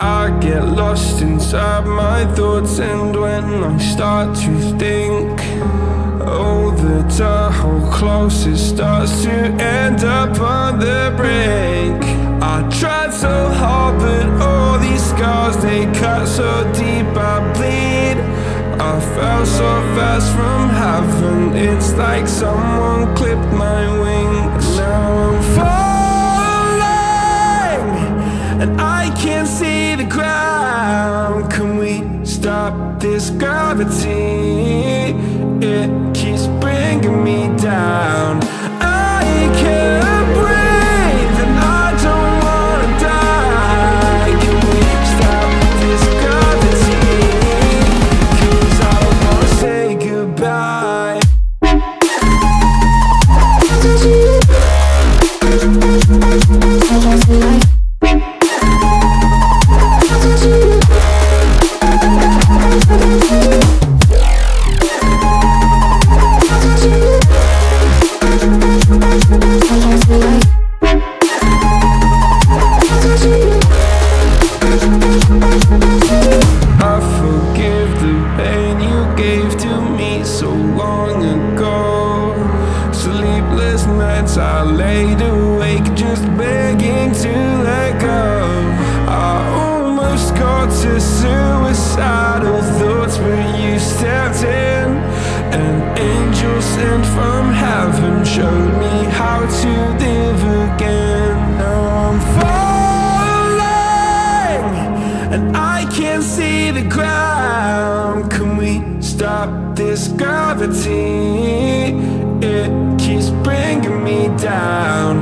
I get lost inside my thoughts, and when I start to think, oh, the door closest starts to end up on the brink. I tried so hard, but all these scars, they cut so deep I bleed. I fell so fast from heaven, it's like someone clipped my wings. Now I'm falling, and I can't see the ground. Can we stop this gravity? It keeps bringing me down. I can't breathe, and I don't wanna die. Can we stop this gravity? 'Cause I don't wanna say goodbye. I laid awake just begging to let go. I almost got to suicidal thoughts, but you stepped in. An angel sent from heaven showed me how to live again. Now I'm falling, and I can't see the ground. Can we stop this gravity? It keeps bringing me down.